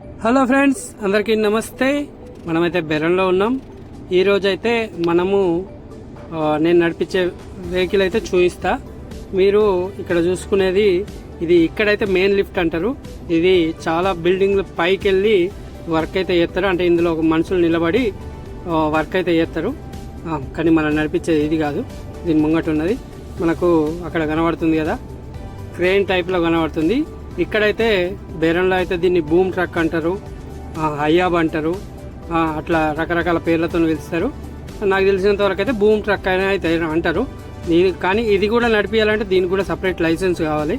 Hello friends, అందరికీ నమస్తే. మనమైతే బెరంలో ఉన్నాం. ఈరోజైతే మనము నేను నడిపించే వెహికల్ అయితే చూపిస్తా. మీరు ఇక్కడ చూసుకునేది ఇది ఇక్కడైతే మెయిన్ లిఫ్ట్ అంటారు. ఇది చాలా బిల్డింగ్ల పైకి వెళ్ళి వర్క్ అయితే చేస్తారు. అంటే ఇందులో ఒక మనుషులు నిలబడి వర్క్ అయితే చేస్తారు. కానీ మనం నడిపించేది ఇది కాదు. దీని ముంగట ఉన్నది మనకు అక్కడ కనబడుతుంది కదా, క్రేన్ టైప్లో కనబడుతుంది. ఇక్కడైతే బేరంలో అయితే దీన్ని బూమ్ ట్రక్ అంటారు, హయాబ్ అంటారు, అట్లా రకరకాల పేర్లతో పిలుస్తారు. నాకు తెలిసినంత వరకు అయితే బూమ్ ట్రక్ అయినా అయితే అంటారు. కానీ ఇది కూడా నడిపించాలంటే దీనికి కూడా సపరేట్ లైసెన్స్ కావాలి.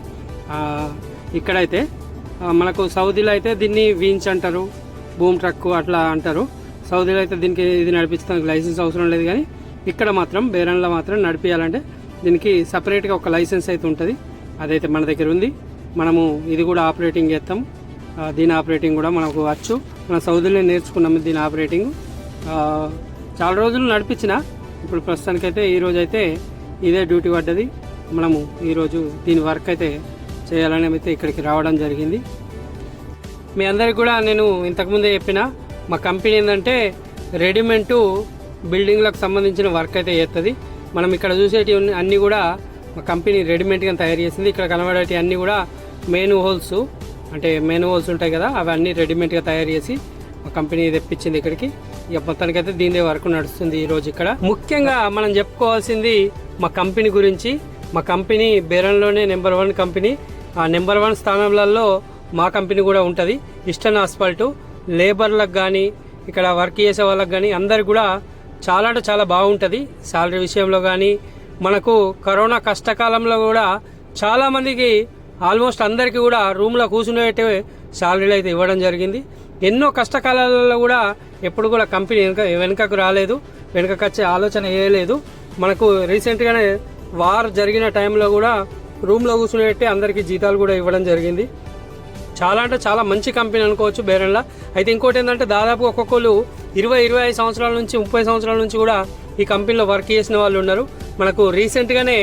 ఇక్కడైతే మనకు సౌదీలో అయితే దీన్ని వీన్స్ అంటారు, బూమ్ ట్రక్ అట్లా అంటారు. సౌదీలో అయితే దీనికి ఇది నడిపించడానికి లైసెన్స్ అవసరం లేదు. కానీ ఇక్కడ మాత్రం బేరంలో మాత్రం నడిపించాలంటే దీనికి సపరేట్గా ఒక లైసెన్స్ అయితే ఉంటుంది. అదైతే మన దగ్గర ఉంది. మనము ఇది కూడా ఆపరేటింగ్ చేస్తాం. దీని ఆపరేటింగ్ కూడా మనకు వచ్చు. మనం సౌదీలో నేర్చుకున్నాము దీని ఆపరేటింగ్. చాలా రోజులు నడిపించిన. ఇప్పుడు ప్రస్తుతానికైతే ఈరోజు అయితే ఇదే డ్యూటీ పడ్డది. మనము ఈరోజు దీని వర్క్ అయితే చేయాలని అయితే ఇక్కడికి రావడం జరిగింది. మీ అందరికి కూడా నేను ఇంతకుముందే చెప్పిన, మా కంపెనీ ఏంటంటే రెడీమేడ్ బిల్డింగ్లకు సంబంధించిన వర్క్ అయితే చేస్తుంది. మనం ఇక్కడ చూసేటి అన్నీ కూడా మా కంపెనీ రెడీమేడ్గా తయారు చేసింది. ఇక్కడ కనబడేటి అన్నీ కూడా మెయిన్ హోల్స్, అంటే మెయిన్ హోల్స్ ఉంటాయి కదా, అవన్నీ రెడీమేడ్గా తయారు చేసి మా కంపెనీ తెప్పించింది ఇక్కడికి. ఇక మొత్తానికైతే దీని వర్క్ నడుస్తుంది ఈరోజు ఇక్కడ. ముఖ్యంగా మనం చెప్పుకోవాల్సింది మా కంపెనీ గురించి. మా కంపెనీ బేరంలోనే నెంబర్ 1 కంపెనీ. ఆ నెంబర్ 1 స్థానంలలో మా కంపెనీ కూడా ఉంటుంది. ఈస్టర్న్ ఆస్ఫాల్ట్ లేబర్లకు కానీ ఇక్కడ వర్క్ చేసే వాళ్ళకి కానీ అందరికి కూడా చాలా అంటే చాలా బాగుంటుంది. శాలరీ విషయంలో కానీ మనకు కరోనా కష్టకాలంలో కూడా చాలా మందికి ఆల్మోస్ట్ అందరికీ కూడా రూమ్లో కూర్చునేటే శాలరీలు అయితే ఇవ్వడం జరిగింది. ఎన్నో కష్టకాలాలలో కూడా ఎప్పుడు కూడా కంపెనీ వెనుకకు రాలేదు, వెనుకకు వచ్చే ఆలోచన వేయలేదు. మనకు రీసెంట్గానే వార్ జరిగిన టైంలో కూడా రూమ్లో కూర్చునేటే అందరికీ జీతాలు కూడా ఇవ్వడం జరిగింది. చాలా అంటే చాలా మంచి కంపెనీ అనుకోవచ్చు బేరంలా. అయితే ఇంకోటి ఏంటంటే దాదాపు ఒక్కొక్కరు 20-25 సంవత్సరాల నుంచి 30 సంవత్సరాల నుంచి కూడా ఈ కంపెనీలో వర్క్ చేసిన వాళ్ళు ఉన్నారు. మనకు రీసెంట్గానే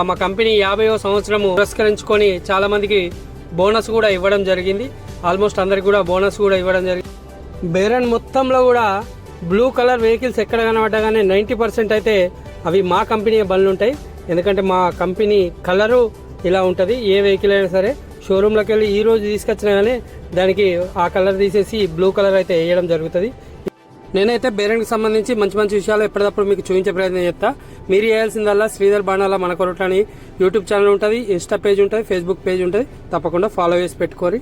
మా కంపెనీ 50వ సంవత్సరం పురస్కరించుకొని చాలా మందికి బోనస్ కూడా ఇవ్వడం జరిగింది. ఆల్మోస్ట్ అందరికి కూడా బోనస్ కూడా ఇవ్వడం జరిగింది. బేరన్ మొత్తంలో కూడా బ్లూ కలర్ వెహికల్స్ ఎక్కడ కనబడ్డా కానీ 90% అయితే అవి మా కంపెనీ బండ్లు ఉంటాయి. ఎందుకంటే మా కంపెనీ కలరు ఇలా ఉంటుంది. ఏ వెహికల్ అయినా సరే షోరూంలోకి వెళ్ళి ఈ రోజు తీసుకొచ్చినా కానీ దానికి ఆ కలర్ తీసేసి బ్లూ కలర్ అయితే వేయడం జరుగుతుంది. నేనైతే బేరంకి సంబంధించి మంచి మంచి విషయాలు ఎప్పటికప్పుడు మీకు చూపించే ప్రయత్నం చేస్తా. మీరు చేయాల్సిందల్లా శ్రీధర్ బాణాల మన కొరట అని యూట్యూబ్ ఛానల్ ఉంటుంది, ఇన్స్టా పేజ్ ఉంటుంది, ఫేస్బుక్ పేజ్ ఉంటుంది. తప్పకుండా ఫాలో చేసి పెట్టుకోరి.